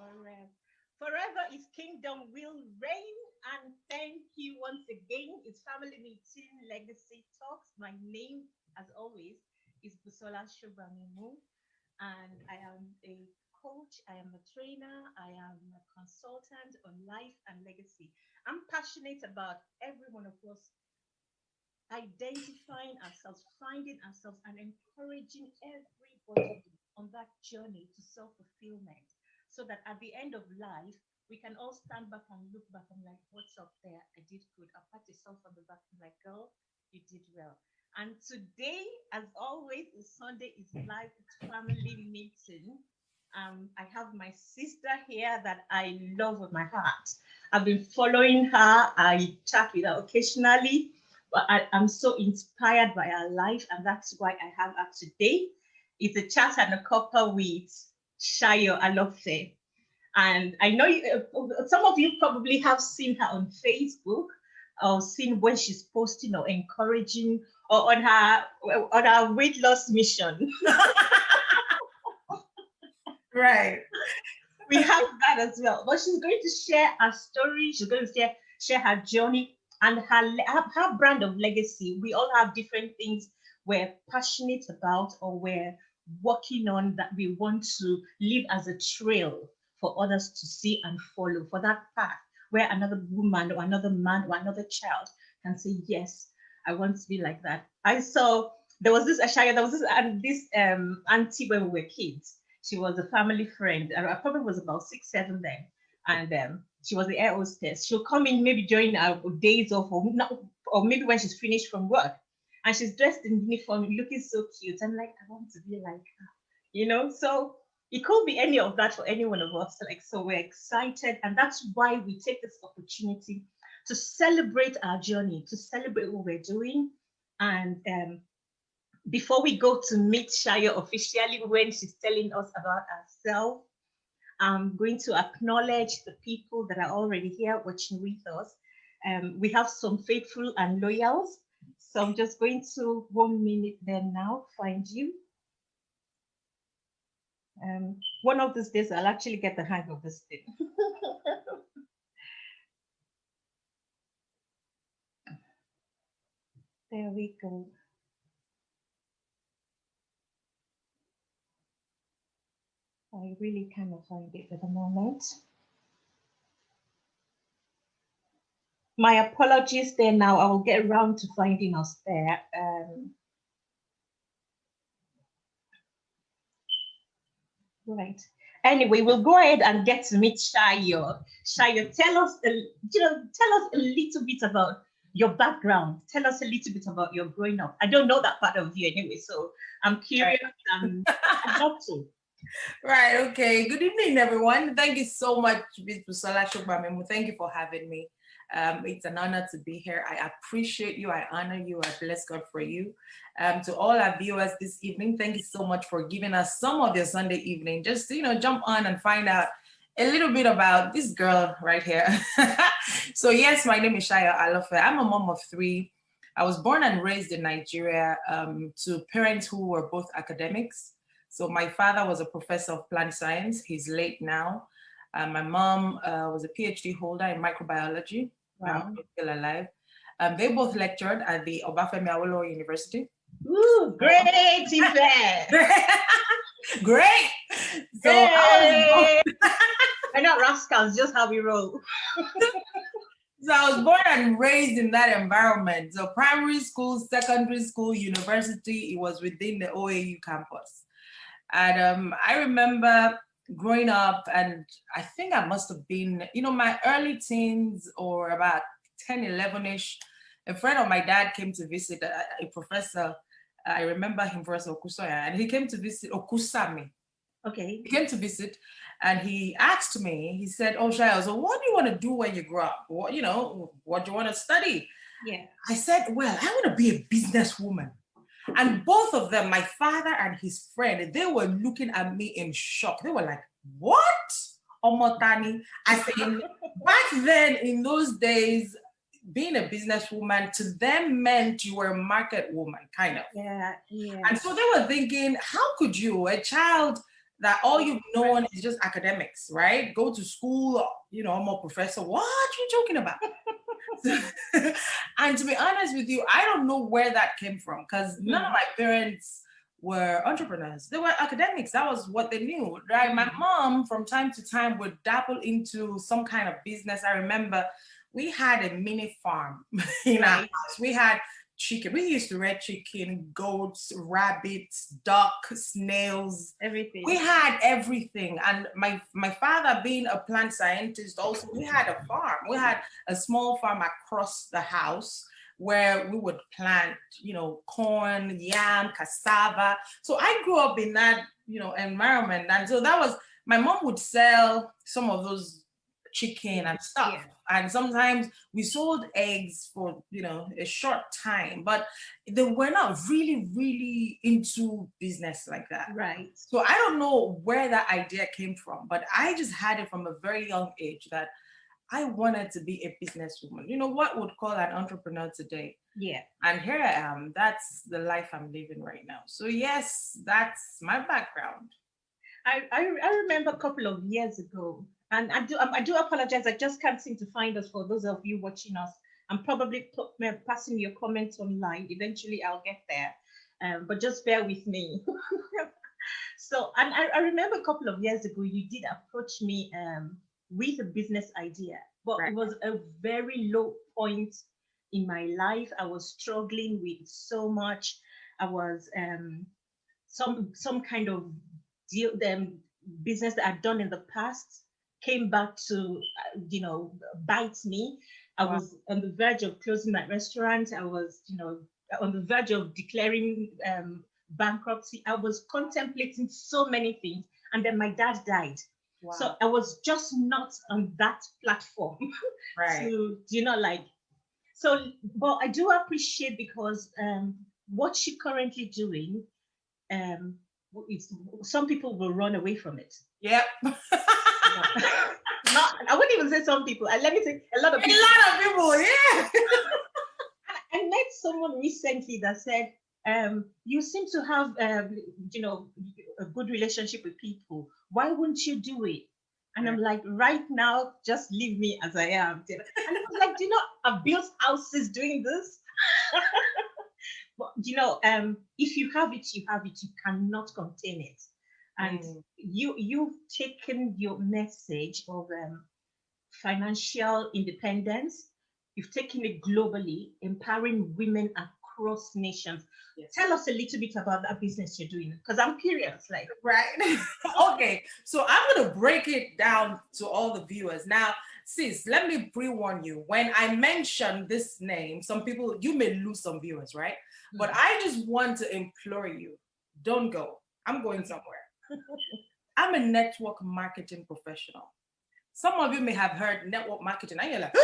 Forever. Forever is kingdom will reign. And thank you once again. It's family meeting legacy talks. My name, as always, is Busola Shubamimu, and I am a coach. I am a trainer. I am a consultant on life and legacy. I'm passionate about every one of us identifying ourselves, finding ourselves, and encouraging everybody on that journey to self fulfillment so that at the end of life, we can all stand back and look back and like, what's up there? I did good. I'll pat yourself on the back and like, girl, you did well. And today, as always, is Sunday is live family meeting. I have my sister here that I love with my heart. I've been following her. I chat with her occasionally, but I'm so inspired by her life, and that's why I have her today. It's a chat and a cuppa with Shayo Alofe. And I know some of you probably have seen her on Facebook or seen when she's posting or encouraging or on her weight loss mission. Right. We have that as well. But she's going to share her story. She's going to share her journey and her brand of legacy. We all have different things we're passionate about or we're working on that we want to leave as a trail for others to see and follow, for that path where another woman or another man or another child can say, yes, I want to be like that. I saw there was this Ashaya, there was this auntie when we were kids. She was a family friend. I probably was about 6, 7 then. And she was the air hostess. She'll come in maybe during our days off or maybe when she's finished from work. And she's dressed in uniform, looking so cute. I'm like, I want to be like her, So it could be any of that for any one of us. So we're excited. And that's why we take this opportunity to celebrate our journey, to celebrate what we're doing. And before we go to meet Shayo officially, when she's telling us about herself, I'm going to acknowledge the people that are already here watching with us. We have some faithful and loyals. So I'm just going to 1 minute there now, find you. One of these days, I'll actually get the hang of this thing. There we go. I really cannot find it at the moment. My apologies there now. I will get around to finding us there. Right. Anyway, we'll go ahead and get to meet Shayo. Shayo, tell us a little bit about your background. Tell us a little bit about your growing up. I don't know that part of you anyway, so I'm curious. I'd love to. Right. Okay. Good evening, everyone. Thank you so much, Ms. Busola Shubamimu. Thank you for having me. It's an honor to be here. I appreciate you. I honor you. I bless God for you. To all our viewers this evening, thank you so much for giving us some of your Sunday evening. Just to, jump on and find out a little bit about this girl right here. So yes, my name is Shayo Alofe. I'm a mom of 3. I was born and raised in Nigeria to parents who were both academics. So my father was a professor of plant science. He's late now. My mom was a PhD holder in microbiology. Wow. My mom is still alive. They both lectured at the Obafemi Awolowo University. Ooh, great event. Great. So we're not rascals, just how we roll. So I was born and raised in that environment. So primary school, secondary school, university, it was within the OAU campus. And I remember growing up, and I think I must have been, my early teens or about 10, 11-ish. A friend of my dad came to visit, a professor. I remember him first, Okusoya, and he came to visit Okusami. Okay. He came to visit, and he asked me, he said, oh, Shayo, so what do you want to do when you grow up? What do you want to study? Yeah. I said, well, I want to be a businesswoman. And both of them, my father and his friend, they were looking at me in shock. They were like, what? Omotani. I said, back then, in those days, being a businesswoman to them meant you were a market woman, kind of. Yeah, yeah. And so they were thinking, how could you, a child that all you've known is just academics, right? Go to school, you know, I'm a professor. What are you talking about? And to be honest with you, I don't know where that came from because none of my parents were entrepreneurs. They were academics. That was what they knew, right? My mom, from time to time, would dabble into some kind of business. I remember we had a mini farm in our house. We had chicken. We used to raise chicken, goats, rabbits, duck, snails. Everything. We had everything. And my father, being a plant scientist, also, we had a farm. We had a small farm across the house where we would plant, you know, corn, yam, cassava. So I grew up in that, you know, environment. And so that was, my mom would sell some of those chicken and stuff. Yeah. And sometimes we sold eggs for, you know, a short time, but they were not really into business like that. Right. So I don't know where that idea came from, but I just had it from a very young age that I wanted to be a businesswoman. You know, what would call an entrepreneur today? Yeah. And here I am. That's the life I'm living right now. So yes, that's my background. I remember a couple of years ago, and I do apologize. I just can't seem to find us for those of you watching us. I'm probably passing your comments online. Eventually, I'll get there, but just bear with me. So, and I remember a couple of years ago, you did approach me with a business idea, but Right. it was a very low point in my life. I was struggling with so much. I was some kind of deal business that I'd done in the past came back to bite me. I Wow. was on the verge of closing my restaurant. I was on the verge of declaring bankruptcy. I was contemplating so many things, and then my dad died. Wow. So I was just not on that platform Right. to so, but I do appreciate because what you're currently doing, some people will run away from it. Yep. Not, I wouldn't even say some people. Let me say a lot of people. A lot of people, yeah. I met someone recently that said, you seem to have, a good relationship with people. Why wouldn't you do it? And I'm like, right now, just leave me as I am. And I was like, I've built houses doing this. But if you have it, you have it. You cannot contain it. And you've taken your message of financial independence. You've taken it globally, empowering women across nations. Yes. Tell us a little bit about that business you're doing, because I'm curious. Like, right. Okay, so I'm gonna break it down to all the viewers now. Sis, let me pre-warn you. When I mention this name, some people, you may lose some viewers, right? Mm-hmm. But I just want to implore you, don't go. I'm going somewhere. I'm a network marketing professional. Some of you may have heard network marketing, and you're like,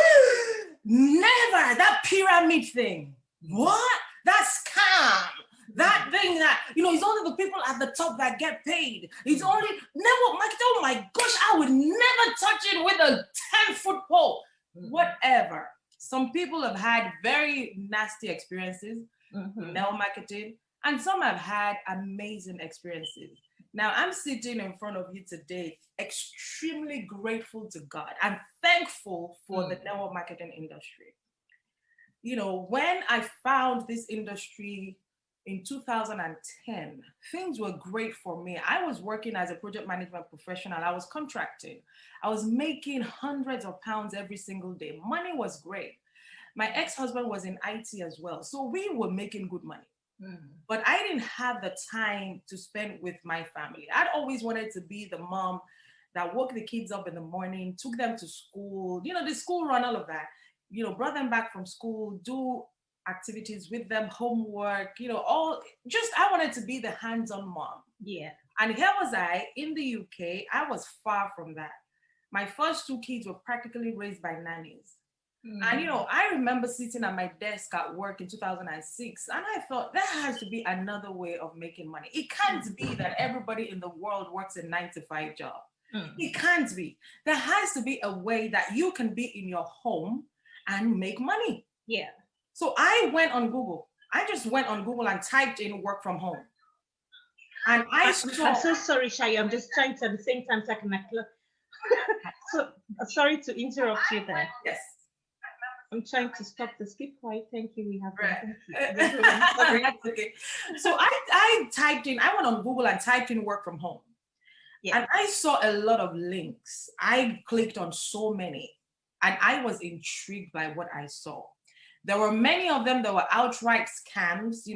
never, that pyramid thing. What? That scam. That thing that, it's only the people at the top that get paid. It's only network marketing. Oh my gosh, I would never touch it with a 10-foot pole. Whatever. Some people have had very nasty experiences with network marketing, and some have had amazing experiences. Now, I'm sitting in front of you today, extremely grateful to God. I'm thankful for the network marketing industry. When I found this industry in 2010, things were great for me. I was working as a project management professional. I was contracting. I was making hundreds of pounds every single day. Money was great. My ex-husband was in IT as well. So we were making good money. But I didn't have the time to spend with my family. I'd always wanted to be the mom that woke the kids up in the morning, took them to school, the school run, all of that, brought them back from school, do activities with them, homework, I wanted to be the hands-on mom. Yeah. And here was I in the UK. I was far from that. My first two kids were practically raised by nannies. And, I remember sitting at my desk at work in 2006, and I thought there has to be another way of making money. It can't be that everybody in the world works a 9-to-5 job. It can't be. There has to be a way that you can be in your home and make money. Yeah. So I went on Google. I just went on Google and typed in work from home. And I'm saw. so sorry, Shayo. I'm just trying to at the same time so I can so sorry to interrupt you there. Yes. I'm trying to stop the skip quiet. Thank you. We have Right. thank you. That's okay. So I typed in, I went on Google and typed in work from home. Yeah. And I saw a lot of links. I clicked on so many and I was intrigued by what I saw. There were many of them that were outright scams,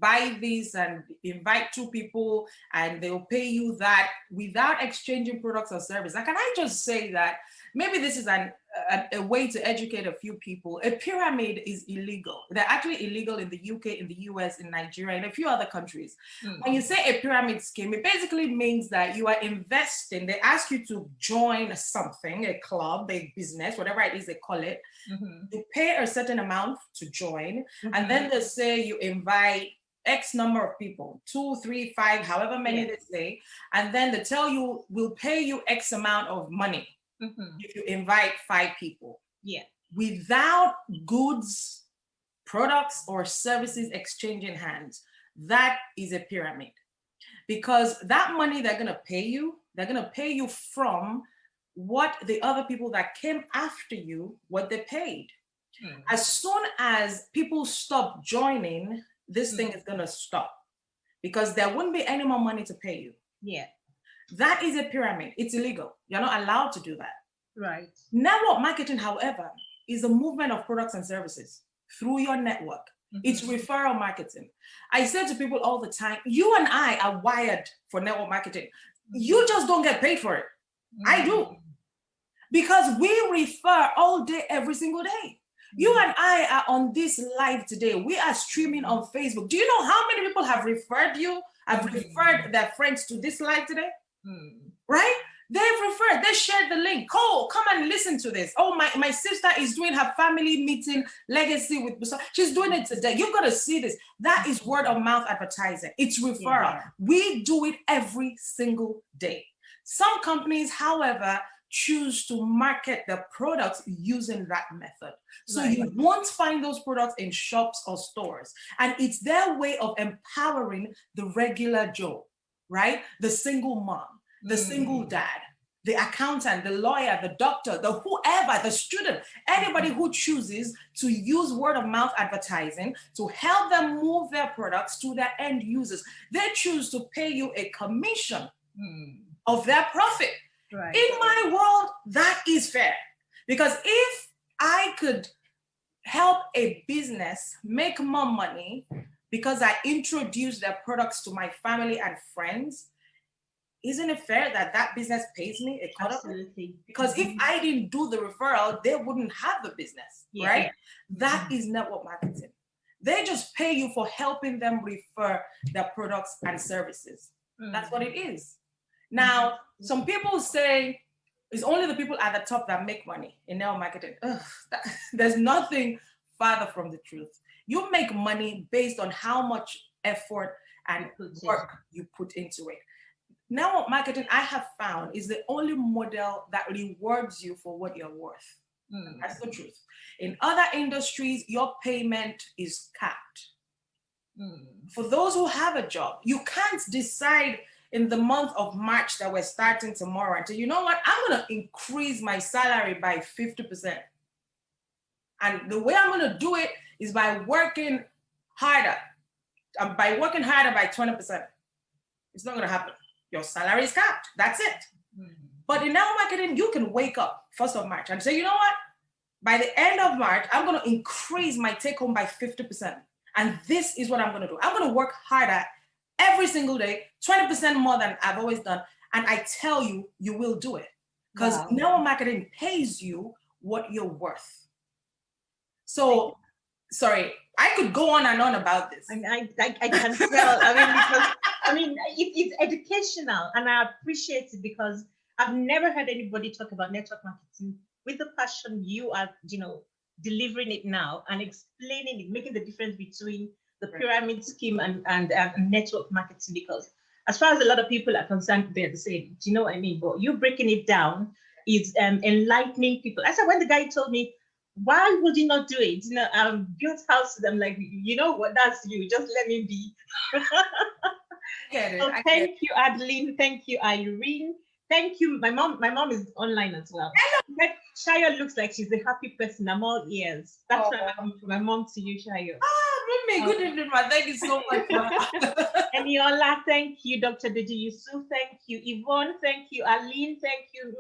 buy this and invite two people and they'll pay you that without exchanging products or service. Like, can I just say that maybe this is a way to educate a few people. A pyramid is illegal. They're actually illegal in the UK, in the US, in Nigeria, and a few other countries. When you say a pyramid scheme, it basically means that you are investing. They ask you to join something, a club, a business, whatever it is they call it. You pay a certain amount to join, and then they say you invite X number of people, 2, 3, 5, however many they say, and then they tell you, we'll pay you X amount of money. If you invite 5 people, without goods, products, or services exchanging hands, that is a pyramid. Because that money they're going to pay you from what the other people that came after you, what they paid. As soon as people stop joining, this thing is going to stop because there wouldn't be any more money to pay you. That is a pyramid. It's illegal. You're not allowed to do that. Right. Network marketing, however, is a movement of products and services through your network. It's referral marketing. I say to people all the time, you and I are wired for network marketing. You just don't get paid for it. I do. Because we refer all day, every single day. You and I are on this live today. We are streaming on Facebook. Do you know how many people have referred you, have referred their friends to this live today? Right? They've referred, they shared the link. Cole, come and listen to this. Oh, my sister is doing her family meeting legacy with, she's doing it today. You've got to see this. That is word of mouth advertising. It's referral. We do it every single day. Some companies, however, choose to market their products using that method. So you won't find those products in shops or stores. And it's their way of empowering the regular Joe, right? The single mom, the single dad, the accountant, the lawyer, the doctor, the whoever, the student, anybody who chooses to use word of mouth advertising to help them move their products to their end users. They choose to pay you a commission of their profit. Right. In my world, that is fair. Because if I could help a business make more money because I introduce their products to my family and friends, isn't it fair that that business pays me a cut? Absolutely. Because if I didn't do the referral, they wouldn't have the business, right? That is network marketing. They just pay you for helping them refer their products and services. That's what it is. Now, some people say it's only the people at the top that make money in network marketing. There's nothing farther from the truth. You make money based on how much effort and work you put into it. Network marketing, I have found, is the only model that rewards you for what you're worth. That's the truth. In other industries, your payment is capped. For those who have a job, you can't decide in the month of March that we're starting tomorrow and say, you know what, I'm going to increase my salary by 50%. And the way I'm going to do it is by working harder. By working harder by 20%. It's not going to happen. Your salary is capped. That's it. But in network marketing, you can wake up 1st of March and say, you know what? By the end of March, I'm going to increase my take home by 50%. And this is what I'm going to do. I'm going to work harder every single day, 20% more than I've always done. And I tell you, you will do it. Because network marketing pays you what you're worth. So, sorry, I could go on and on about this. I can tell. It's educational, and I appreciate it because I've never heard anybody talk about network marketing with the passion you are, delivering it now and explaining it, making the difference between the pyramid scheme and network marketing. Because as far as a lot of people are concerned, they're the same. Do you know what I mean? But you breaking it down is enlightening people. I said when the guy told me, why would you not do it? Build houses. I'm like, you know what? That's you. Just let me be. get it. So I get it. thank you, Adeline. Thank you, Irene. Thank you. My mom is online as well. But Shayo looks like she's a happy person. I'm all ears. That's my mom to you, Shayo. Mommy, good evening, ma. Thank you so much. And Yola, thank you. Dr. Deji Yusuf, thank you. Yvonne, thank you. Aline, thank you.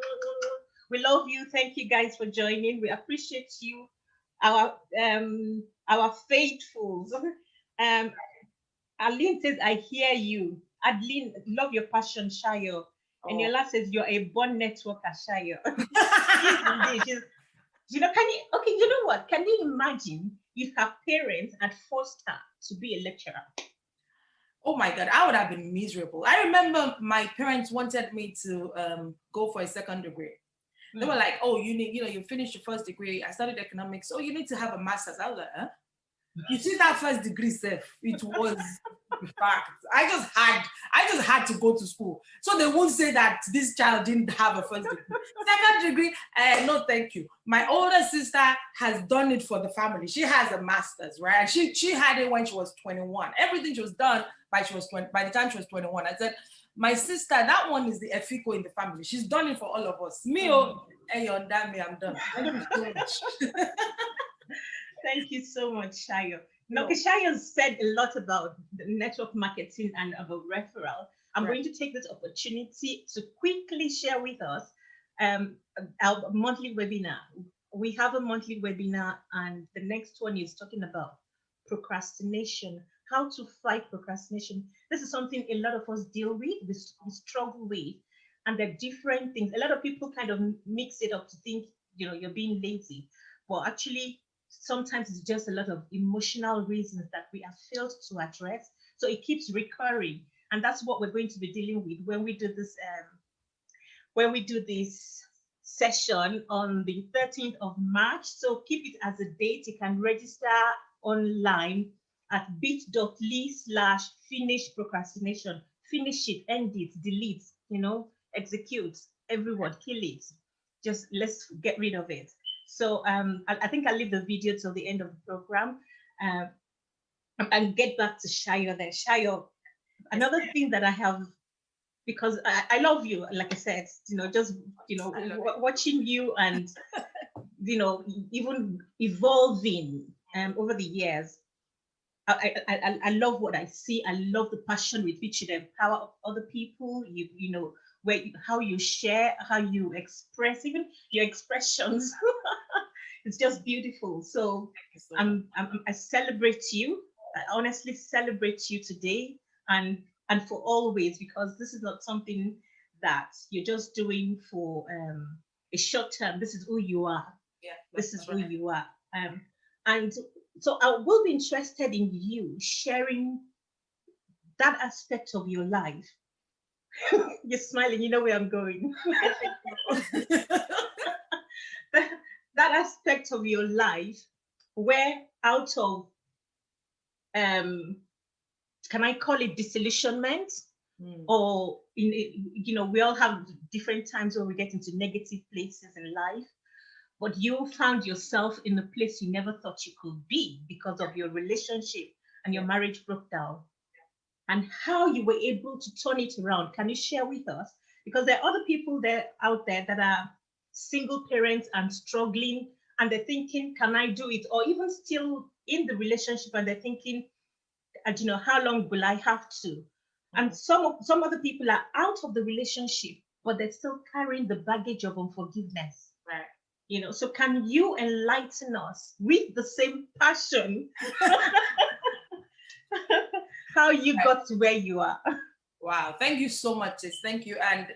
We love you. Thank you guys for joining. We appreciate you, our faithfuls. Aline says, I hear you. Adeline, love your passion, Shayo. And Yola says, you're a born networker, Shayo. You know, you know what? Can you imagine if her parents had forced her to be a lecturer? Oh my God, I would have been miserable. I remember my parents wanted me to go for a second degree. They were like, oh, you finished your first degree. I studied economics. Oh, you need to have a master's. I was like, huh? You see that first degree, Steph? It was fact. I just had to go to school. So they won't say that this child didn't have a first degree. Second degree, no, thank you. My older sister has done it for the family. She has a master's, right? And she had it when she was 21. Everything she was done by the time she was 21. I said, my sister, that one is the efiko in the family. She's done it for all of us. Me, hey, on that me, I'm done. Thank you so much. Thank you so much, Shayo. Now, Shayo said a lot about the network marketing and about referral. I'm going to take this opportunity to quickly share with us our monthly webinar. We have a monthly webinar, and the next one is talking about procrastination, how to fight procrastination. This is something a lot of us deal with, we struggle with, and there are different things. A lot of people kind of mix it up to think, you're being lazy, but actually, sometimes it's just a lot of emotional reasons that we have failed to address. So it keeps recurring. And that's what we're going to be dealing with when we do this session on the 13th of March. So keep it as a date. You can register online at bit.ly/finish procrastination. Finish it, end it, delete, execute, everyone, kill it. Just let's get rid of it. So I think I'll leave the video till the end of the program and get back to Shayo then. Shayo, another thing that I have, because I love you, like I said, watching you and, even evolving over the years. I love what I see. I love the passion with which you empower other people. How you share, how you express, even your expressions. It's just beautiful. So I celebrate you. I honestly celebrate you today and for always, because this is not something that you're just doing for a short term. This is who you are. Yeah, this is who you are. And so I will be interested in you sharing that aspect of your life. You're smiling, you know where I'm going. That aspect of your life where out of, can I call it disillusionment? Or, we all have different times where we get into negative places in life, but you found yourself in a place you never thought you could be because of your relationship and your marriage broke down. And how you were able to turn it around. Can you share with us? Because there are other people out there that are single parents and struggling, and they're thinking, can I do it? Or even still in the relationship, and they're thinking, how long will I have to? And some other people are out of the relationship, but they're still carrying the baggage of unforgiveness. Right. So can you enlighten us with the same passion how you got to where you are? Wow, thank you so much, sis. Thank you. And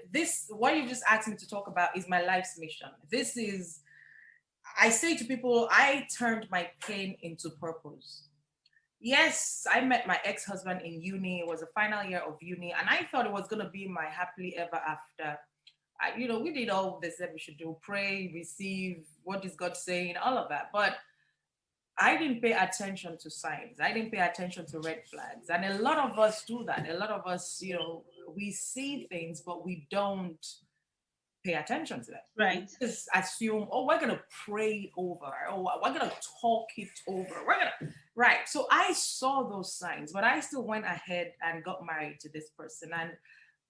what you just asked me to talk about is my life's mission. I say to people, I turned my pain into purpose. Yes, I met my ex-husband in uni. It was the final year of uni, and I thought it was going to be my happily ever after. We did all this that we should do, pray, receive, what is God saying, all of that. But I didn't pay attention to signs. I didn't pay attention to red flags. And a lot of us do that. A lot of us, we see things, but we don't pay attention to that. Right. Just assume, oh, we're gonna pray over, or we're gonna talk it over. We're gonna right. So I saw those signs, but I still went ahead and got married to this person. And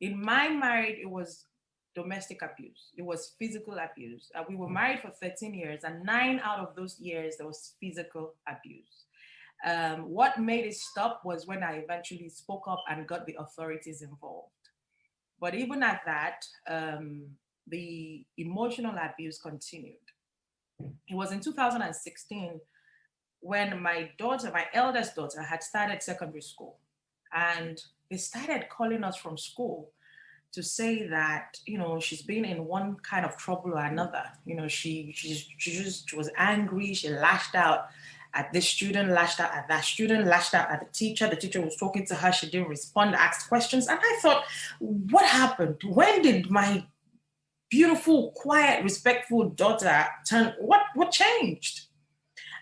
in my marriage, it was domestic abuse. It was physical abuse. We were married for 13 years, and 9 out of those years there was physical abuse. What made it stop was when I eventually spoke up and got the authorities involved. But even at that, the emotional abuse continued. It was in 2016 when my daughter, my eldest daughter, had started secondary school. And they started calling us from school to say that, she's been in one kind of trouble or another. She was angry, she lashed out at this student, lashed out at that student, lashed out at the teacher. The teacher was talking to her, she didn't respond, asked questions. And I thought, what happened? When did my beautiful, quiet, respectful daughter turn, what changed?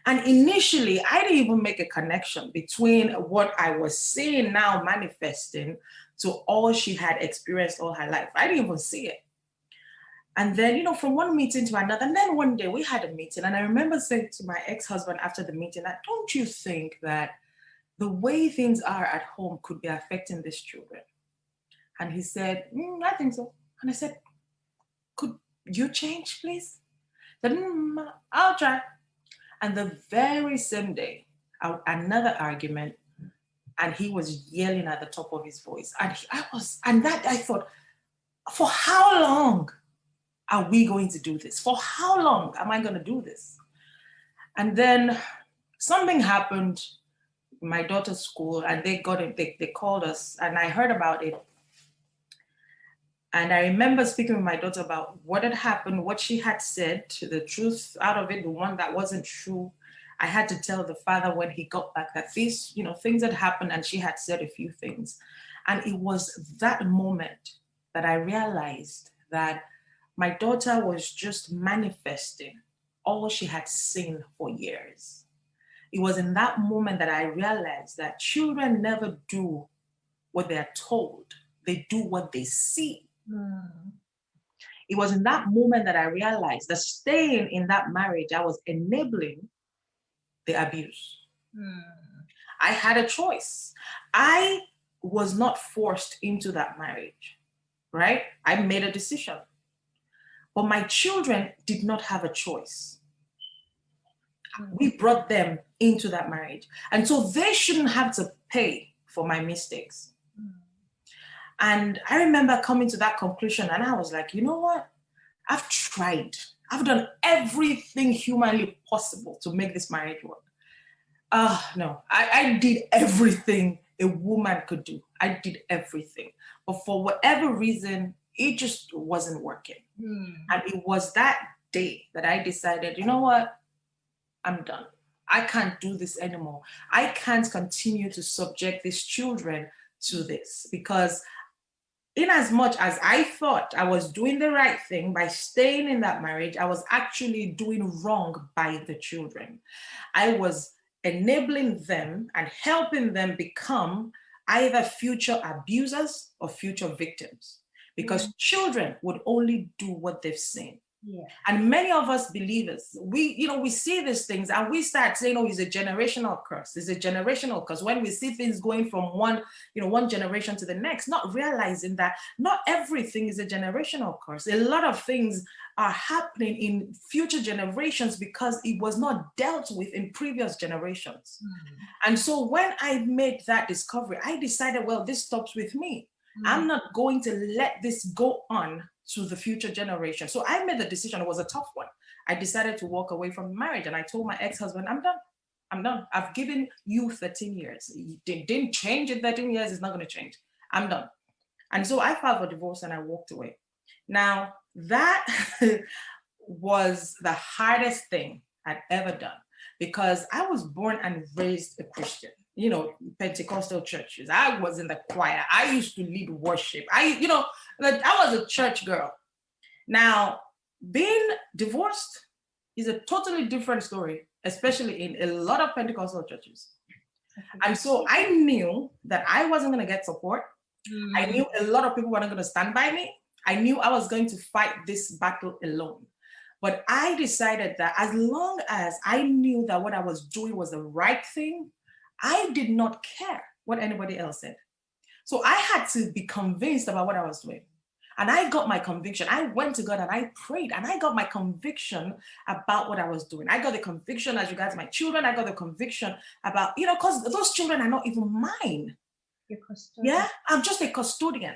And initially, I didn't even make a connection between what I was seeing now manifesting to all she had experienced all her life. I didn't even see it. And then, from one meeting to another, and then one day we had a meeting, and I remember saying to my ex-husband after the meeting, that don't you think that the way things are at home could be affecting these children? And he said, I think so. And I said, could you change, please? He said, I'll try. And the very same day, another argument, and he was yelling at the top of his voice. And I thought, for how long are we going to do this? For how long am I going to do this? And then something happened in my daughter's school, and they called us, and I heard about it. And I remember speaking with my daughter about what had happened, what she had said, the truth out of it, the one that wasn't true. I had to tell the father when he got back that these, things had happened, and she had said a few things. And it was that moment that I realized that my daughter was just manifesting all she had seen for years. It was in that moment that I realized that children never do what they're told. They do what they see. It was in that moment that I realized that staying in that marriage, I was enabling the abuse. I had a choice. I was not forced into that marriage, right? I made a decision. But my children did not have a choice. We brought them into that marriage. And so they shouldn't have to pay for my mistakes. And I remember coming to that conclusion, and I was like, you know what? I've tried. I've done everything humanly possible to make this marriage work. No, I did everything a woman could do. I did everything. But for whatever reason, it just wasn't working. And it was that day that I decided, you know what? I'm done. I can't do this anymore. I can't continue to subject these children to this, because in as much as I thought I was doing the right thing by staying in that marriage, I was actually doing wrong by the children. I was enabling them and helping them become either future abusers or future victims, because children would only do what they've seen. Yeah. And many of us believers, we see these things and we start saying, oh, it's a generational curse. It's a generational curse. When we see things going from one generation to the next, not realizing that not everything is a generational curse. A lot of things are happening in future generations because it was not dealt with in previous generations. And so when I made that discovery, I decided, well, this stops with me. I'm not going to let this go on to the future generation. So I made the decision. It was a tough one. I decided to walk away from marriage, and I told my ex-husband, I'm done. I've given you 13 years. It didn't change in 13 years. It's not going to change. I'm done. And so I filed for divorce and I walked away. Now, that was the hardest thing I'd ever done, because I was born and raised a Christian. Pentecostal churches. I was in the choir. I used to lead worship. I was a church girl. Now, being divorced is a totally different story, especially in a lot of Pentecostal churches. And so I knew that I wasn't going to get support. I knew a lot of people weren't going to stand by me. I knew I was going to fight this battle alone. But I decided that as long as I knew that what I was doing was the right thing, I did not care what anybody else said. So I had to be convinced about what I was doing. And I got my conviction. I went to God and I prayed and I got my conviction about what I was doing. I got the conviction as regards my children. I got the conviction about, because those children are not even mine. Yeah, I'm just a custodian.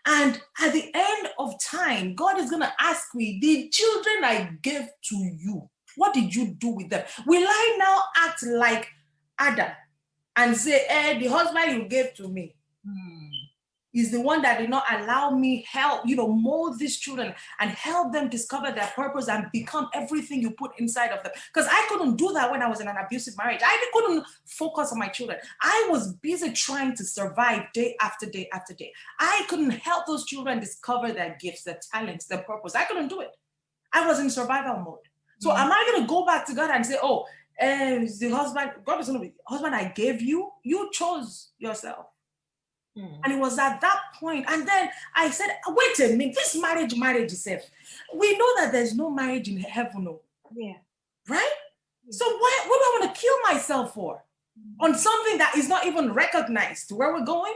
And at the end of time, God is going to ask me, the children I gave to you, what did you do with them? Will I now act like Adam and say, the husband you gave to me is the one that did not allow me help, mold these children and help them discover their purpose and become everything you put inside of them. Because I couldn't do that when I was in an abusive marriage. I couldn't focus on my children. I was busy trying to survive day after day after day. I couldn't help those children discover their gifts, their talents, their purpose. I couldn't do it. I was in survival mode. So am I going to go back to God and say, the husband, God is going to be, husband I gave you, you chose yourself. And it was at that point. And then I said, wait a minute, this marriage itself. We know that there's no marriage in heaven. No. Yeah. Right? Yeah. So what do I want to kill myself for? On something that is not even recognized where we're going?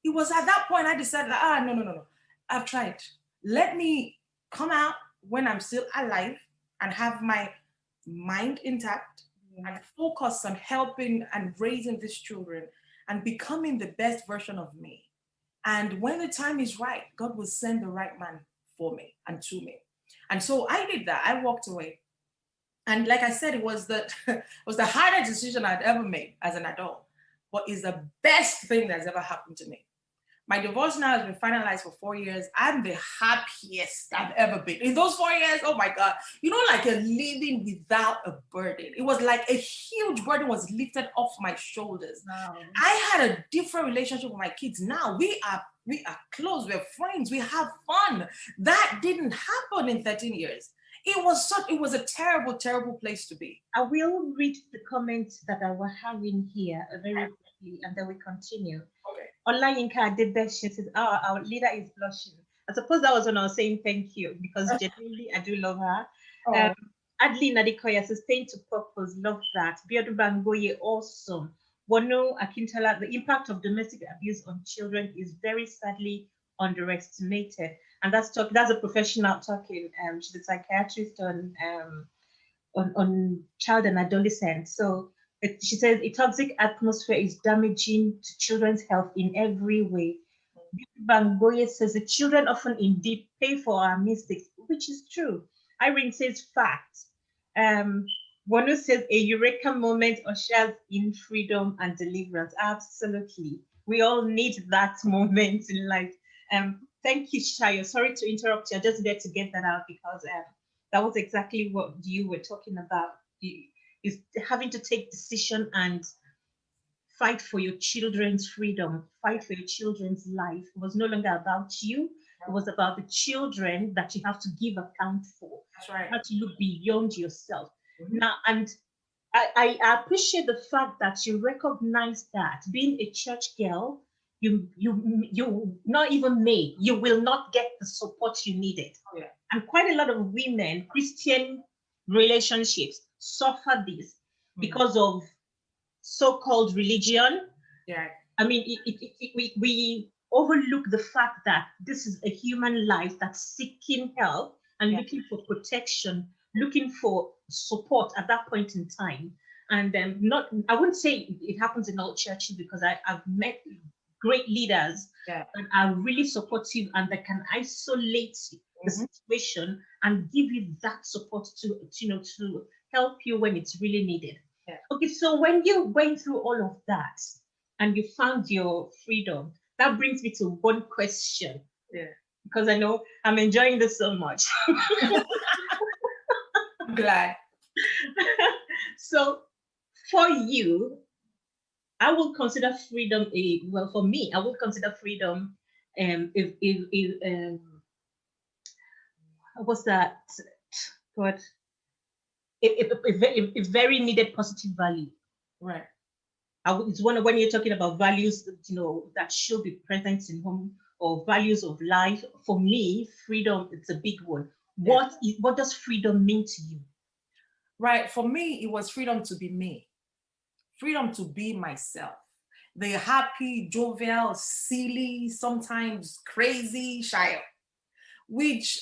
It was at that point I decided, no. I've tried. Let me come out when I'm still alive and have my mind intact and focus on helping and raising these children and becoming the best version of me. And when the time is right, God will send the right man for me and to me. And so I did that. I walked away. And like I said, it was the hardest decision I'd ever made as an adult, but it's the best thing that's ever happened to me. My divorce now has been finalized for 4 years. I'm the happiest I've ever been. In those 4 years, oh my God, like you're living without a burden. It was like a huge burden was lifted off my shoulders. Wow. I had a different relationship with my kids. Now we are close, we're friends, we have fun. That didn't happen in 13 years. It was a terrible, terrible place to be. I will read the comments that I was having here very quickly, and then we continue. Okay. Olayinka Adebeshi says, our leader is blushing. I suppose that was when I was saying thank you, because genuinely I do love her. Adli Nadikoya says, staying to purpose, love that. Biodu Bangoye, awesome. Wano Akintala, the impact of domestic abuse on children is very sadly underestimated. And that's a professional talking. She's a psychiatrist on child and adolescent. So she says a toxic atmosphere is damaging to children's health in every way. Bangoye says the children often indeed pay for our mistakes, which is true. Irene says fact. Wanu says a eureka moment ushers in freedom and deliverance. Absolutely. We all need that moment in life. Thank you, Shayo. Sorry to interrupt you. I just needed to get that out because that was exactly what you were talking about. Is having to take decision and fight for your children's freedom, fight for your children's life. It was no longer about you. It was about the children that you have to give account for. That's right. You have to look beyond yourself. Now, and I appreciate the fact that you recognize that being a church girl, you not even may, you will not get the support you needed. Yeah. And quite a lot of women, Christian relationships, suffer this because of so-called religion. Yeah. I mean, we overlook the fact that this is a human life that's seeking help and looking for protection, looking for support at that point in time. And I wouldn't say it happens in all churches, because I've met great leaders that are really supportive and that can isolate the situation and give you that support to help you when it's really needed. Yeah. Okay, so when you went through all of that and you found your freedom, that brings me to one question. Yeah. Because I know I'm enjoying this so much. I'm glad. So for you, I will consider freedom for me, I would consider freedom what's that? God, a very needed positive value. Right. It's one of when you're talking about values, that should be present in home or values of life. For me, freedom, it's a big one. What does freedom mean to you? Right. For me, it was freedom to be me, freedom to be myself. The happy, jovial, silly, sometimes crazy Shayo, which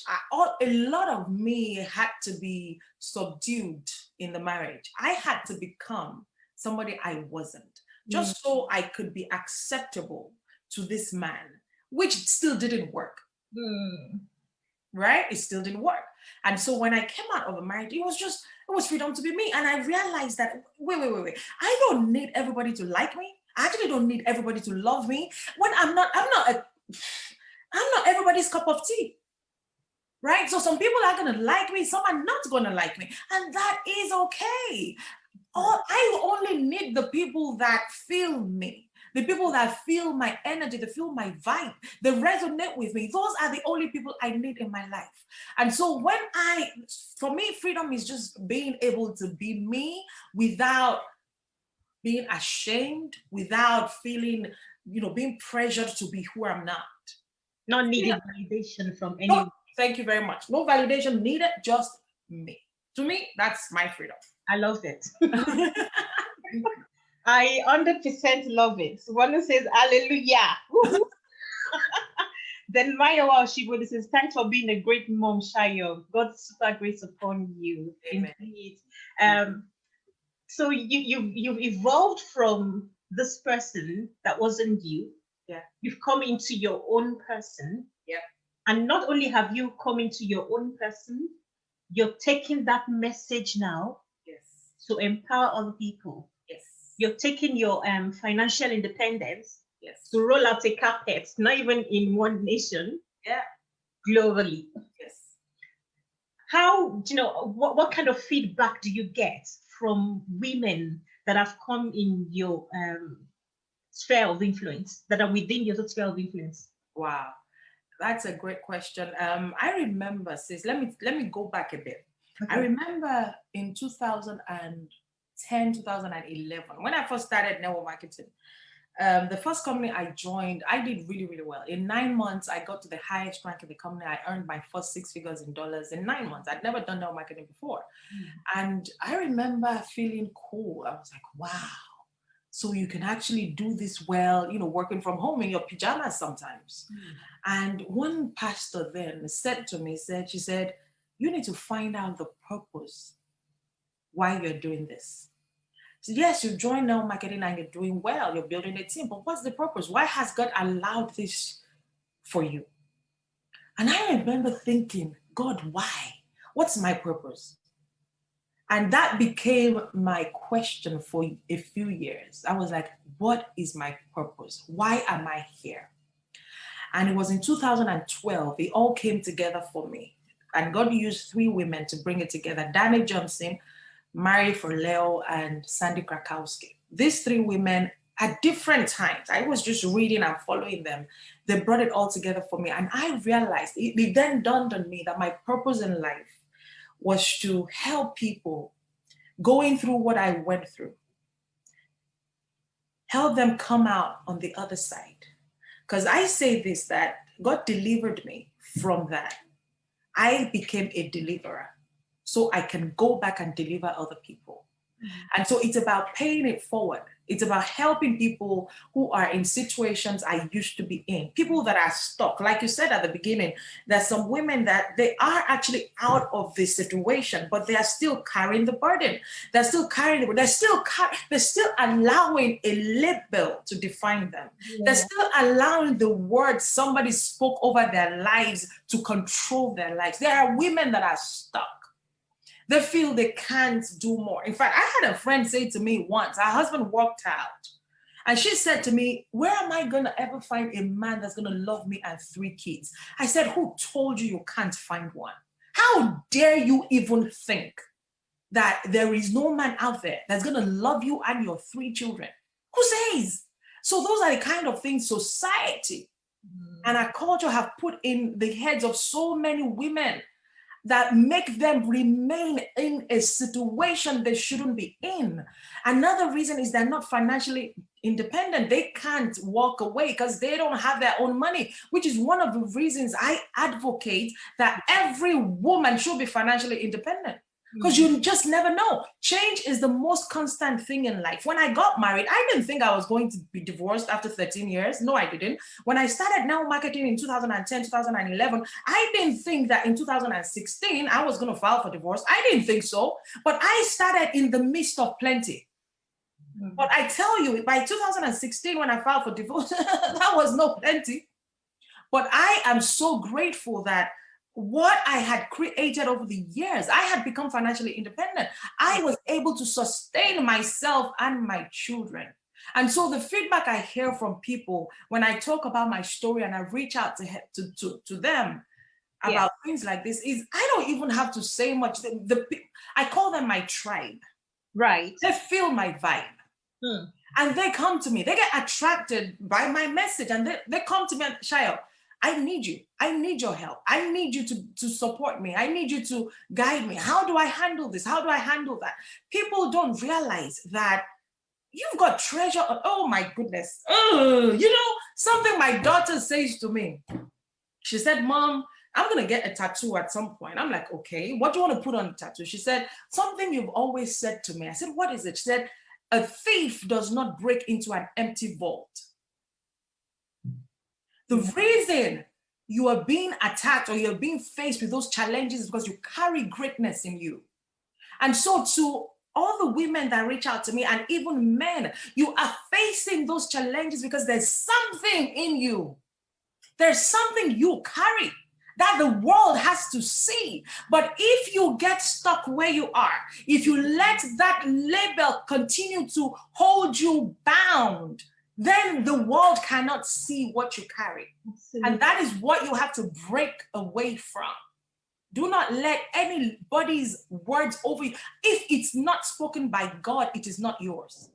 a lot of me had to be subdued in the marriage. I had to become somebody I wasn't, just so I could be acceptable to this man, which still didn't work. Right? It still didn't work. And so when I came out of a marriage, it was freedom to be me. And I realized that, wait. I don't need everybody to like me. I actually don't need everybody to love me. When I'm not everybody's cup of tea. Right? So some people are going to like me, some are not going to like me. And that is okay. I only need the people that feel me, the people that feel my energy, that feel my vibe, that resonate with me. Those are the only people I need in my life. And so for me, freedom is just being able to be me without being ashamed, without feeling, being pressured to be who I'm not. Not needing validation from anyone. No, thank you very much. No validation needed, just me. To me, that's my freedom. I love it. I 100% love it. One who says hallelujah. Then Maya Shibodi says, thanks for being a great mom, Shayo. God's super grace upon you. Amen. Indeed. So you've evolved from this person that wasn't you. Yeah. You've come into your own person. Yeah. And not only have you come into your own person, you're taking that message now. Yes. To empower other people. Yes. You're taking your financial independence. Yes. To roll out a carpet, not even in one nation. Yeah. Globally. Yes. How, what kind of feedback do you get from women that have come in your sphere of influence, that are within your sphere of influence? Wow, that's a great question. I remember, sis, let me go back a bit. Okay. I remember in 2010, 2011, when I first started network marketing, the first company I joined, I did really, really well. In 9 months, I got to the highest rank in the company. I earned my first 6 figures in dollars in 9 months. I'd never done network marketing before. And I remember feeling cool. I was like, wow, so you can actually do this well, working from home in your pajamas sometimes. And one pastor then said to me, she said, you need to find out the purpose why you're doing this. So yes, you join now marketing and you're doing well, you're building a team, but what's the purpose? Why has God allowed this for you? And I remember thinking, God, why? What's my purpose? And that became my question for a few years. I was like, what is my purpose? Why am I here? And it was in 2012, it all came together for me. And God used 3 women to bring it together. Danny Johnson, Mary Forleo, and Sandy Krakowski. These 3 women at different times, I was just reading and following them. They brought it all together for me. And I realized, it then dawned on me that my purpose in life was to help people going through what I went through, help them come out on the other side. Because I say this, that God delivered me from that. I became a deliverer, so I can go back and deliver other people. And so it's about paying it forward. It's about helping people who are in situations I used to be in, people that are stuck. Like you said at the beginning, there's some women that they are actually out of this situation, but they are still carrying the burden. They're still carrying the, they're still allowing a label to define them. Yeah. They're still allowing the words somebody spoke over their lives to control their lives. There are women that are stuck. They feel they can't do more. In fact, I had a friend say to me once, her husband walked out, and she said to me, where am I going to ever find a man that's going to love me and 3 kids? I said, who told you you can't find one? How dare you even think that there is no man out there that's going to love you and your 3 children? Who says? So those are the kind of things society and our culture have put in the heads of so many women that make them remain in a situation they shouldn't be in. Another reason is they're not financially independent. They can't walk away because they don't have their own money, which is one of the reasons I advocate that every woman should be financially independent. Because you just never know. Change is the most constant thing in life. When I got married, I didn't think I was going to be divorced after 13 years. No, I didn't. When I started Now Marketing in 2010, 2011, I didn't think that in 2016 I was going to file for divorce. I didn't think so. But I started in the midst of plenty. But I tell you, by 2016, when I filed for divorce, that was no plenty. But I am so grateful that what I had created over the years, I had become financially independent. I was able to sustain myself and my children. And so the feedback I hear from people when I talk about my story and I reach out to them about things like this is I don't even have to say much. I call them my tribe. Right. They feel my vibe. And they come to me. They get attracted by my message and they come to me and Shayo, I need you. I need your help. I need you to support me. I need you to guide me. How do I handle this? How do I handle that? People don't realize that you've got treasure. Oh my goodness. Oh, you know, something my daughter says to me. She said, Mom, I'm going to get a tattoo at some point. I'm like, okay, what do you want to put on the tattoo? She said, something you've always said to me. I said, what is it? She said, a thief does not break into an empty vault. The reason you are being attacked or you're being faced with those challenges is because you carry greatness in you. And so to all the women that reach out to me and even men, you are facing those challenges because there's something in you. There's something you carry that the world has to see. But if you get stuck where you are, if you let that label continue to hold you bound, then the world cannot see what you carry. Absolutely. And that is what you have to break away from. Do not let anybody's words over you. If it's not spoken by God, it is not yours.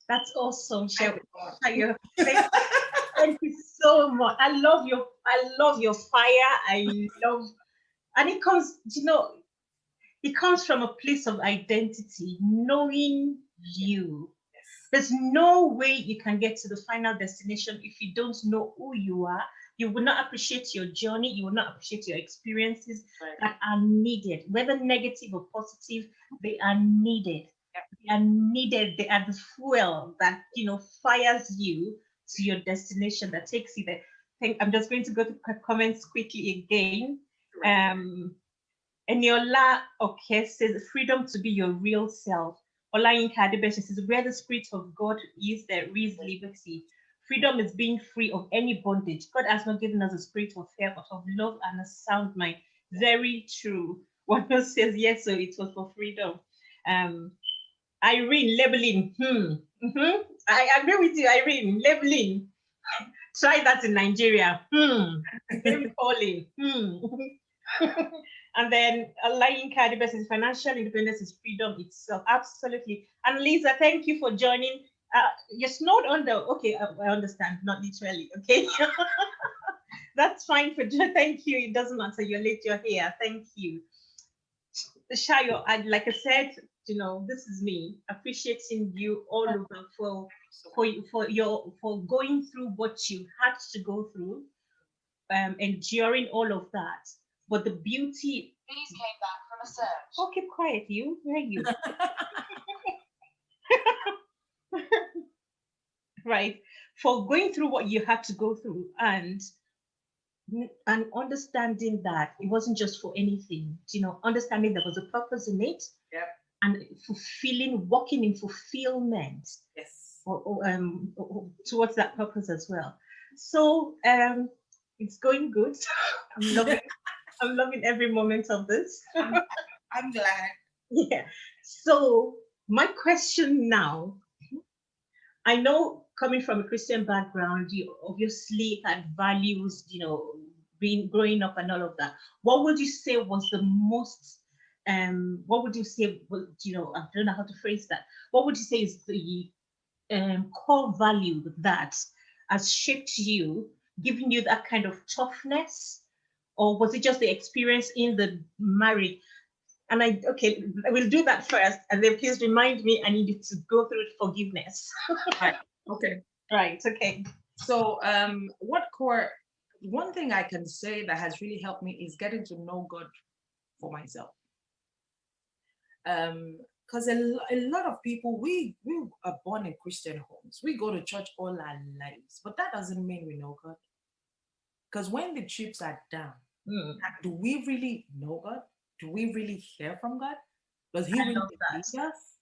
That's awesome, Shayo. Thank you so much. I love your fire. And it comes, it comes from a place of identity, knowing you. There's no way you can get to the final destination if you don't know who you are. You will not appreciate your journey. You will not appreciate your experiences that are needed, whether negative or positive. They are needed. They are needed. They are the fuel that fires you to your destination, that takes you there. I'm just going to go to comments quickly again. Eniola says, freedom to be your real self. Olayinka Adebeshi says, where the Spirit of God is, there is liberty. Freedom is being free of any bondage. God has not given us a spirit of fear, but of love and a sound mind. Very true. One else says, yes, so it was for freedom. Irene, labeling. I agree with you, Irene. Labeling. Try that in Nigeria. Name calling. And then Olayinka Adebeshi says, financial independence is freedom itself. Absolutely. And Lisa, thank you for joining. You're snowed under. Okay, I understand. Not literally. Okay. That's fine for Joe. Thank you. It doesn't matter. You're late. You're here. Thank you. Shayo, like I said, this is me appreciating you all over for going through what you had to go through, enduring all of that. But the beauty. Please came back from a search. Oh, keep quiet, you. Where are you? Right, for going through what you had to go through and understanding that it wasn't just for anything, understanding there was a purpose in it, and walking in fulfillment, towards that purpose as well. So it's going good. I'm loving every moment of this. I'm glad. Yeah. So my question now, I know coming from a Christian background, you obviously had values, growing up and all of that. What would you say was the most, what would you say, I don't know how to phrase that. What would you say is the core value that has shaped you, giving you that kind of toughness? Or was it just the experience in the marriage? And okay, I will do that first, and then please remind me I need to go through forgiveness. Right. Okay. Right. Okay. So, one thing I can say that has really helped me is getting to know God for myself. Because a lot of people, we are born in Christian homes. We go to church all our lives, but that doesn't mean we know God. Because when the chips are down, do we really know God? Do we really hear from God? Does He I really love that. lead us?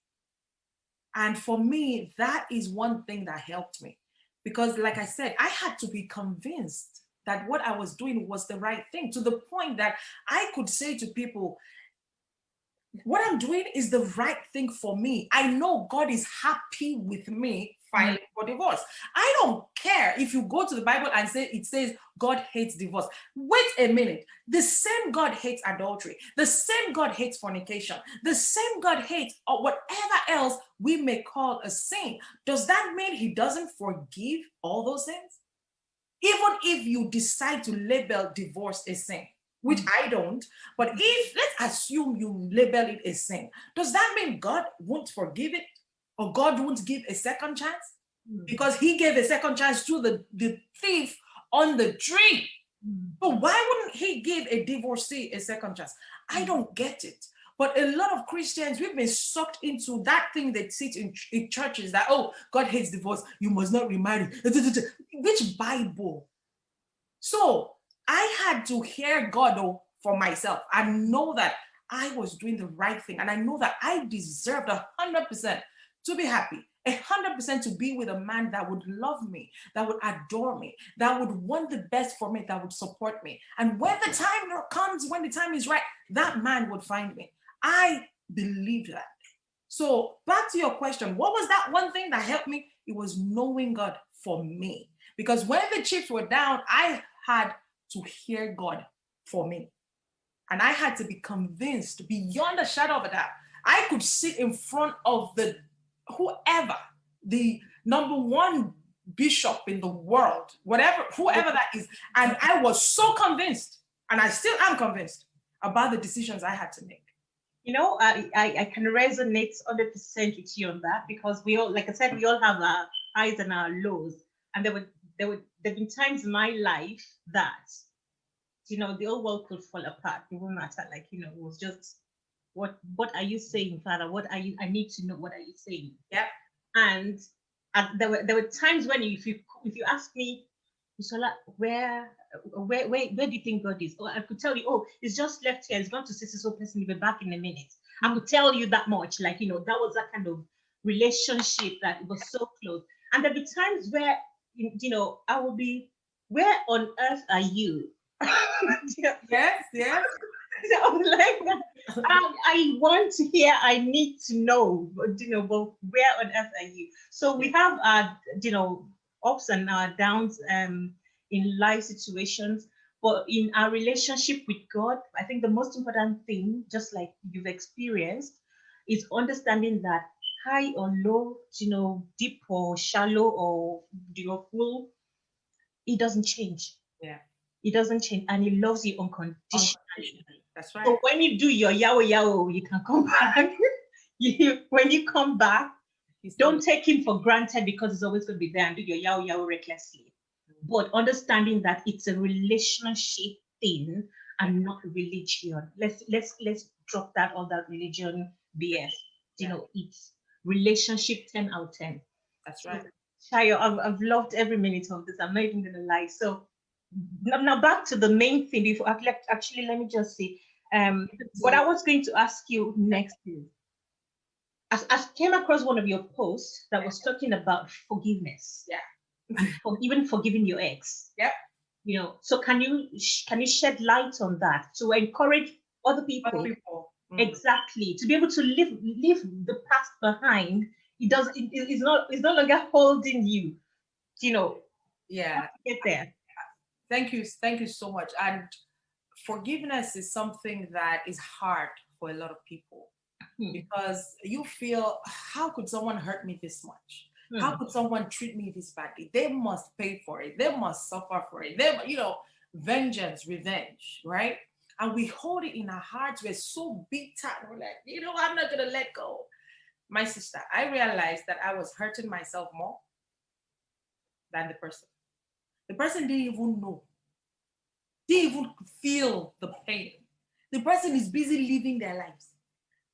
And for me, that is one thing that helped me. Because, like I said, I had to be convinced that what I was doing was the right thing, to the point that I could say to people, what I'm doing is the right thing for me. I know God is happy with me filing for divorce. I don't care if you go to the Bible and it says God hates divorce. Wait a minute. The same God hates adultery. The same God hates fornication. The same God hates or whatever else we may call a sin. Does that mean He doesn't forgive all those sins? Even if you decide to label divorce a sin, which I don't, but if let's assume you label it a sin, does that mean God won't forgive it, or God won't give a second chance? Because He gave a second chance to the thief on the tree. So why wouldn't He give a divorcee a second chance? I don't get it. But a lot of Christians, we've been sucked into that thing that sits in churches that, oh, God hates divorce, you must not remarry. Which Bible? So I had to hear God for myself and know that I was doing the right thing. And I know that I deserved 100% to be happy, 100% to be with a man that would love me, that would adore me, that would want the best for me, that would support me. And when the time comes, when the time is right, that man would find me. I believe that. So back to your question, what was that one thing that helped me? It was knowing God for me. Because when the chips were down, I had to hear God for me. And I had to be convinced beyond a shadow of a doubt. I could sit in front of whoever, the number one bishop in the world, whoever that is. And I was so convinced, and I still am convinced about the decisions I had to make. You know, I can resonate 100% with you on that, because we all, like I said, we all have our highs and our lows. And there've been times in my life that, the whole world could fall apart. It won't matter. Like, it was just, what are you saying, Father? I need to know, what are you saying? Yeah. And there were times when if you ask me, Usola, where do you think God is? Or I could tell you, oh, he's just left here. He's gone to see this whole person. He'll be back in a minute. I could tell you that much. Like, that was that kind of relationship that it was so close. And there'll be times where, I will be, where on earth are you? Yes. I was like, I want to hear, I need to know, but where on earth are you? So we have, ups and downs in life situations, but in our relationship with God, I think the most important thing, just like you've experienced, is understanding that high or low, deep or shallow or full, it doesn't change. Yeah. It doesn't change, and He loves you unconditionally. That's right. So when you do your yawo, you can come back. When you come back, don't take Him for granted, because He's always going to be there, and do your yawo recklessly. But understanding that it's a relationship thing and not religion. Let's drop that all that religion BS. It's relationship 10 out of 10. That's right. Shayo, I've loved every minute of this. I'm not even gonna lie. So now back to the main thing. Before actually, let me just say, what I was going to ask you next is, I came across one of your posts that was talking about forgiveness. Yeah. And even forgiving your ex. Yep. So can you shed light on that to encourage other people? Exactly, to be able to leave the past behind. It's no longer holding you. Yeah. Get there. Thank you so much. And forgiveness is something that is hard for a lot of people, because you feel, how could someone hurt me this much? How could someone treat me this badly? They must pay for it. They must suffer for it. Vengeance, revenge, right? and we hold it in our hearts. We're so bitter. We're like, I'm not going to let go. My sister, I realized that I was hurting myself more than the person. The person didn't even know. Didn't even feel the pain. The person is busy living their lives.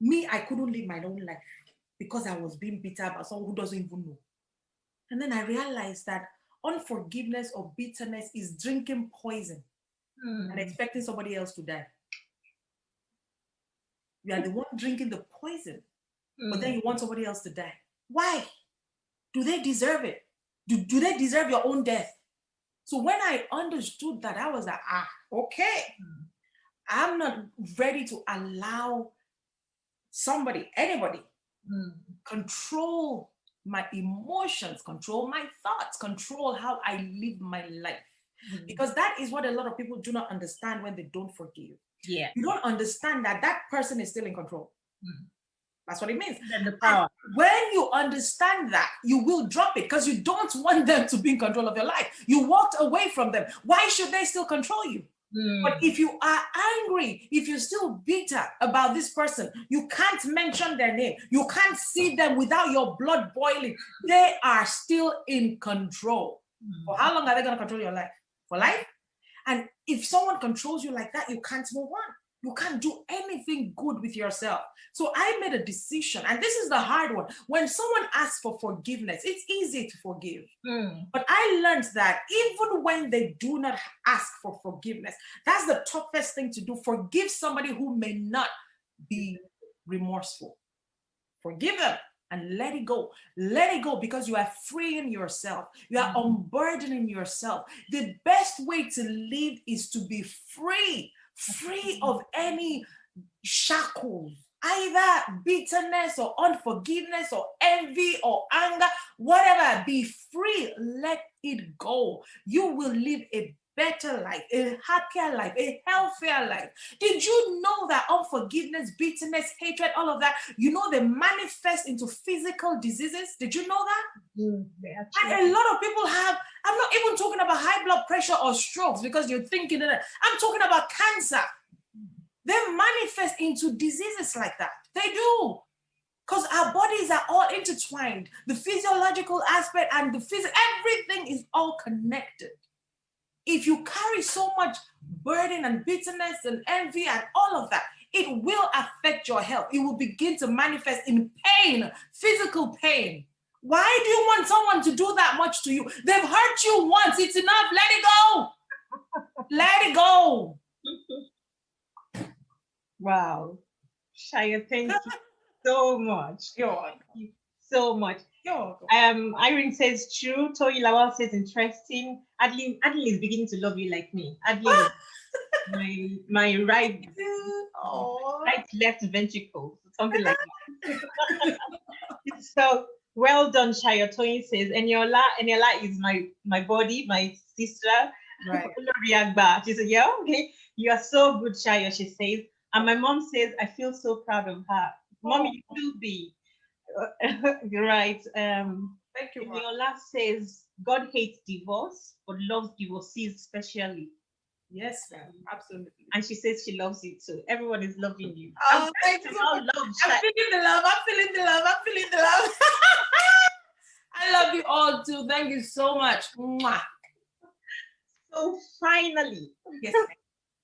Me, I couldn't live my own life because I was being bitter about someone who doesn't even know. And then I realized that unforgiveness or bitterness is drinking poison and expecting somebody else to die. You are the one drinking the poison, but then you want somebody else to die. Why? Do they deserve it? Do they deserve your own death? So when I understood that, I was like, okay. I'm not ready to allow somebody, anybody, control my emotions, control my thoughts, control how I live my life. Because that is what a lot of people do not understand when they don't forgive. Yeah. You don't understand that that person is still in control. That's what it means. And the power. And when you understand that, you will drop it because you don't want them to be in control of your life. You walked away from them. Why should they still control you? But if you are angry, if you're still bitter about this person, you can't mention their name. You can't see them without your blood boiling. They are still in control. For how long are they going to control your life? For life? And if someone controls you like that, you can't move on. You can't do anything good with yourself. So I made a decision, and this is the hard one. When someone asks for forgiveness, it's easy to forgive. But I learned that even when they do not ask for forgiveness, that's the toughest thing to do. Forgive somebody who may not be remorseful. Forgive them and let it go. Let it go because you are freeing yourself. You are unburdening yourself. The best way to live is to be free of any shackles, either bitterness or unforgiveness or envy or anger, whatever. Be free. Let it go. You will live a better life, a happier life, a healthier life. Did you know that unforgiveness, bitterness, hatred, all of that, they manifest into physical diseases? Did you know that? And a lot of people have, I'm not even talking about high blood pressure or strokes because you're thinking that, I'm talking about cancer. They manifest into diseases like that. They do. Because our bodies are all intertwined. The physiological aspect and the physical, everything is all connected. If you carry so much burden and bitterness and envy and all of that, it will affect your health. It will begin to manifest in pain, physical pain. Why do you want someone to do that much to you? They've hurt you once. It's enough. Let it go. Let it go. Wow. Shayo, thank you so much. You're welcome. Thank you so much. You're welcome. Irene says true. Toyi Lawal says interesting. Adeline is beginning to love you like me. Adeline, my right left ventricle, something like that. So well done, Shayo. Toyi says, Eniola is my body, my sister. Right. She said, yeah, okay. You are so good, Shayo, she says. And my mom says, I feel so proud of her. Mommy, you will be. Right. Thank you, Eniola says, God hates divorce, but loves divorcees especially. Yes, ma'am. Absolutely. And she says she loves you too. Everyone is loving you. Oh, thank you. I'm feeling the love. I'm feeling the love. I'm feeling the love. I love you all too. Thank you so much. Mwah. So finally, yes,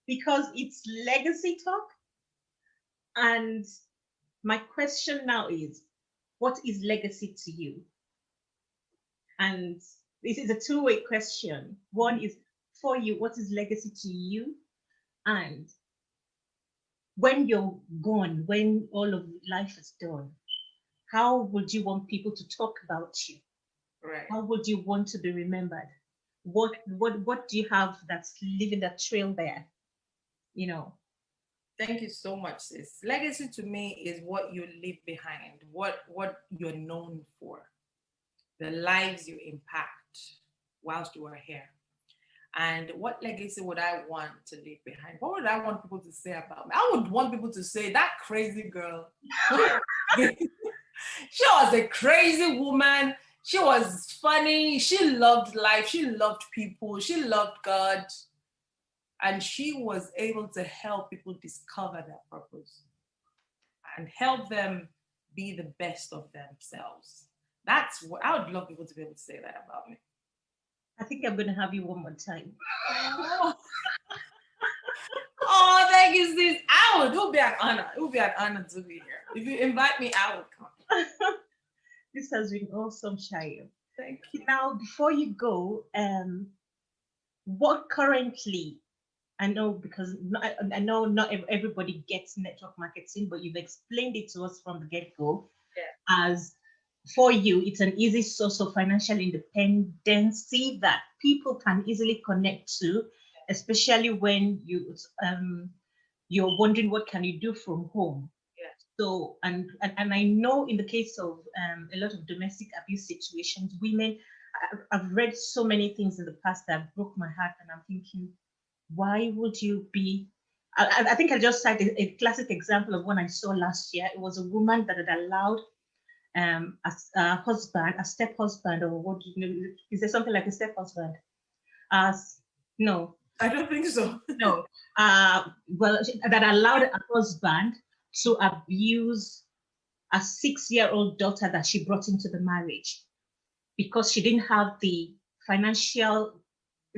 because it's legacy talk, and my question now is, what is legacy to you? And this is a two-way question. One is for you, what is legacy to you? And when you're gone, when all of life is done, how would you want people to talk about you? Right. How would you want to be remembered? What do you have that's leaving that trail there? Thank you so much, sis. Legacy to me is what you leave behind, what you're known for, the lives you impact whilst you are here. And what legacy would I want to leave behind? What would I want people to say about me? I would want people to say, that crazy girl. She was a crazy woman. She was funny. She loved life. She loved people. She loved God. And she was able to help people discover their purpose and help them be the best of themselves. That's what I would love people to be able to say that about me. I think I'm going to have you one more time. Oh, oh, thank you, sis. It would be an honor. It would be an honor to be here. If you invite me, I would come. This has been awesome, Shayo. Thank you. Now, before you go, what currently, I know because I know not everybody gets network marketing, but you've explained it to us from the get-go as for you, it's an easy source of financial independency that people can easily connect to, especially when you're wondering what can you do from home. So, and I know in the case of a lot of domestic abuse situations, women, I've read so many things in the past that broke my heart, and I'm thinking, why would you be? I think I just cited a classic example of one I saw last year. It was a woman that had allowed a husband, a step husband, or what do you know? Is there something like a step husband? As no, I don't think so. no. Well, that allowed a husband to abuse a 6-year-old daughter that she brought into the marriage because she didn't have the financial,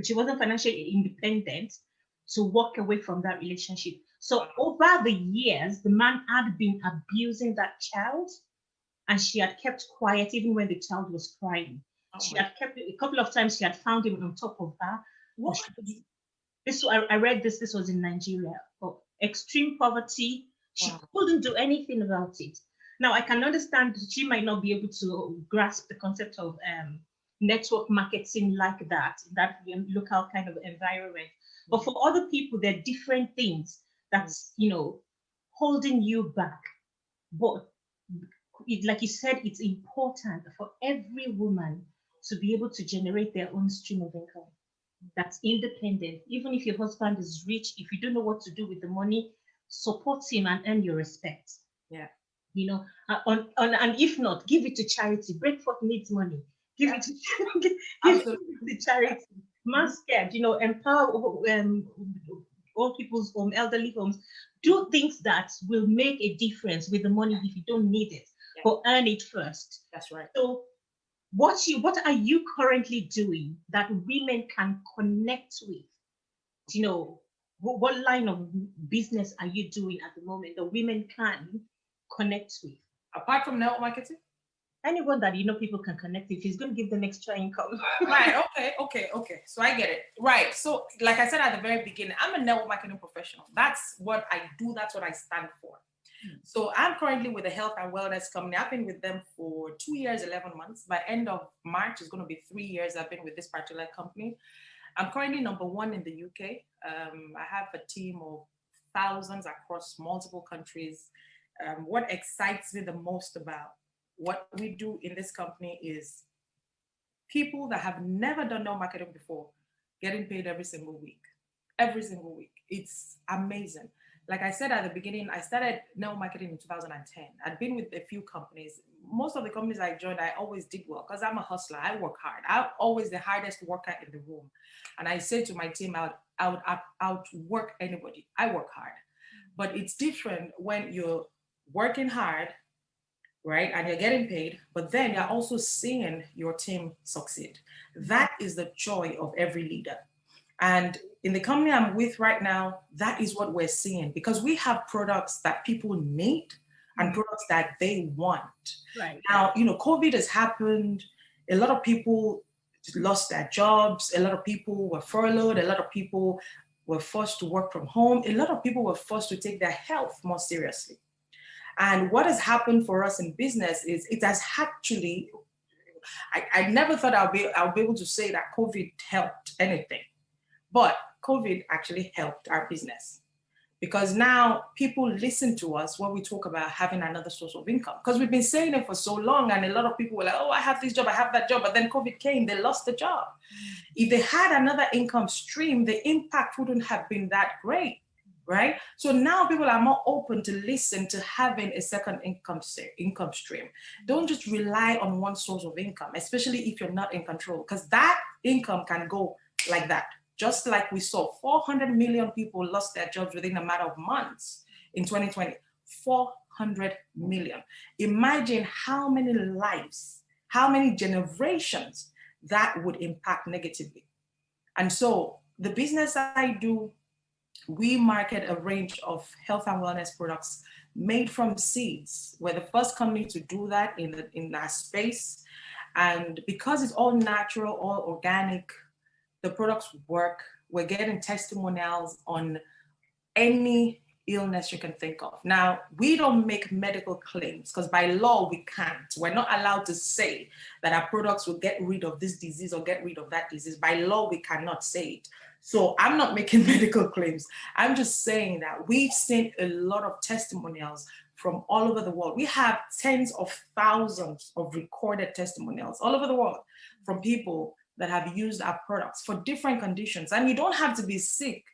she wasn't financially independent to walk away from that relationship. So over the years, the man had been abusing that child, and she had kept quiet even when the child was crying. She had kept a couple of times. She had found him on top of her. What? I read this. This was in Nigeria. Oh, extreme poverty. She couldn't do anything about it. Now I can understand she might not be able to grasp the concept of network marketing like that local kind of environment. But for other people, there are different things that's holding you back. But like you said, it's important for every woman to be able to generate their own stream of income that's independent. Even if your husband is rich, if you don't know what to do with the money, support him and earn your respect. Yeah. And if not, give it to charity. Breakfast needs money. Give it to charity. Man scared, empower old people's home, elderly homes. Do things that will make a difference with the money if you don't need it, but earn it first. That's right. So what are you currently doing that women can connect with? What line of business are you doing at the moment that women can connect with? Apart from network marketing? Anyone that people can connect with is going to give them extra income. Right. Okay. So I get it. Right. So like I said at the very beginning, I'm a network marketing professional. That's what I do. That's what I stand for. So I'm currently with a health and wellness company. I've been with them for 2 years, 11 months. By end of March, it's going to be 3 years I've been with this particular company. I'm currently #1 in the UK. I have a team of thousands across multiple countries. What excites me the most about what we do in this company is people that have never done network marketing before getting paid every single week. Every single week. It's amazing. Like I said at the beginning, I started network marketing in 2010. I'd been with a few companies. Most of the companies I joined, I always did well because I'm a hustler. I work hard. I'm always the hardest worker in the room. And I say to my team, I would outwork anybody. I work hard. But it's different when you're working hard, right? And you're getting paid, but then you're also seeing your team succeed. That is the joy of every leader. And in the company I'm with right now, that is what we're seeing because we have products that people need and products that they want. Right. Now, COVID has happened. A lot of people lost their jobs. A lot of people were furloughed. A lot of people were forced to work from home. A lot of people were forced to take their health more seriously. And what has happened for us in business is it has actually, I never thought I'll be able to say that COVID helped anything, but COVID actually helped our business because now people listen to us when we talk about having another source of income because we've been saying it for so long and a lot of people were like, oh, I have this job, I have that job, but then COVID came, they lost the job. If they had another income stream, the impact wouldn't have been that great. Right? So now people are more open to listen to having a second income stream. Don't just rely on one source of income, especially if you're not in control, because that income can go like that. Just like we saw 400 million people lost their jobs within a matter of months in 2020. 400 million. Imagine how many lives, how many generations that would impact negatively. And so the business I do, we market a range of health and wellness products made from seeds. We're the first company to do that in that space. And because it's all natural, all organic, the products work. We're getting testimonials on any illness you can think of. Now, we don't make medical claims because by law we can't. We're not allowed to say that our products will get rid of this disease or get rid of that disease. By law, we cannot say it. So I'm not making medical claims. I'm just saying that we've seen a lot of testimonials from all over the world. We have tens of thousands of recorded testimonials all over the world from people that have used our products for different conditions. And you don't have to be sick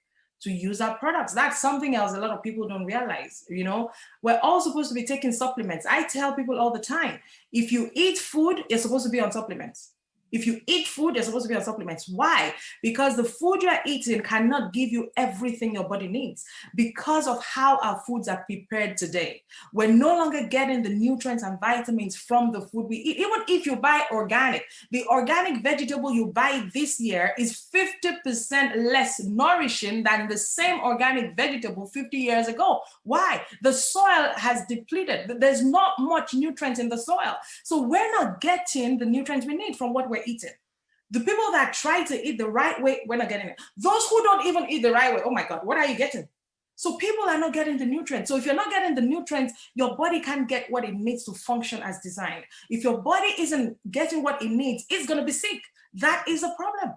to use our products. That's something else a lot of people don't realize. You know, we're all supposed to be taking supplements. I tell people all the time, if you eat food, you're supposed to be on supplements. If you eat food, you're supposed to be on supplements. Why? Because the food you're eating cannot give you everything your body needs because of how our foods are prepared today. We're no longer getting the nutrients and vitamins from the food we eat. Even if you buy organic, the organic vegetable you buy this year is 50% less nourishing than the same organic vegetable 50 years ago. Why? The soil has depleted. There's not much nutrients in the soil. So we're not getting the nutrients we need from what we're eating. The people that try to eat the right way, we're not getting it. Those who don't even eat the right way, oh my God, what are you getting? So people are not getting the nutrients. So if you're not getting the nutrients, your body can't get what it needs to function as designed. If your body isn't getting what it needs, it's going to be sick. That is a problem.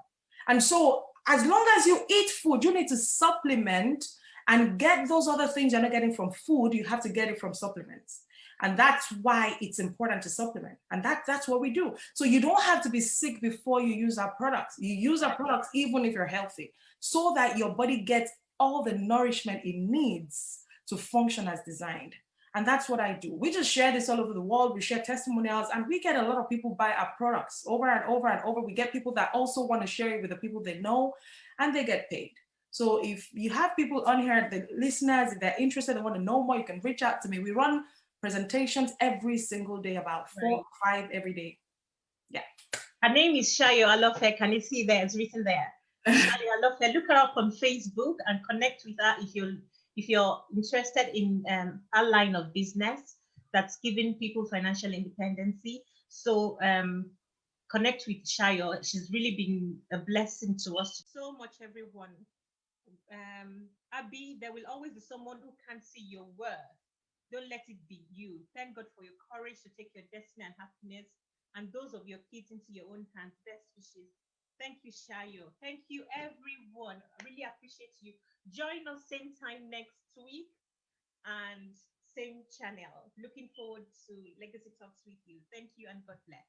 And so as long as you eat food, you need to supplement and get those other things you're not getting from food. You have to get it from supplements. And that's why it's important to supplement. And that's what we do. So you don't have to be sick before you use our products. You use our products even if you're healthy, so that your body gets all the nourishment it needs to function as designed. And that's what I do. We just share this all over the world. We share testimonials, and we get a lot of people buy our products over and over and over. We get people that also want to share it with the people they know, and they get paid. So if you have people on here, the listeners, if they're interested and want to know more, you can reach out to me. We run presentations every single day, about 4 or 5 every day. Yeah. Her name is Shayo Alofe. Can you see there? It's written there. Shayo Alofe. Look her up on Facebook and connect with her if you're interested in a line of business that's giving people financial independence. So connect with Shayo. She's really been a blessing to us so much, everyone. Abby, there will always be someone who can't see your worth. Don't let it be you. Thank God for your courage to take your destiny and happiness and those of your kids into your own hands. Best wishes. Thank you, Shayo. Thank you, everyone. I really appreciate you. Join us same time next week and same channel. Looking forward to Legacy Talks with you. Thank you and God bless.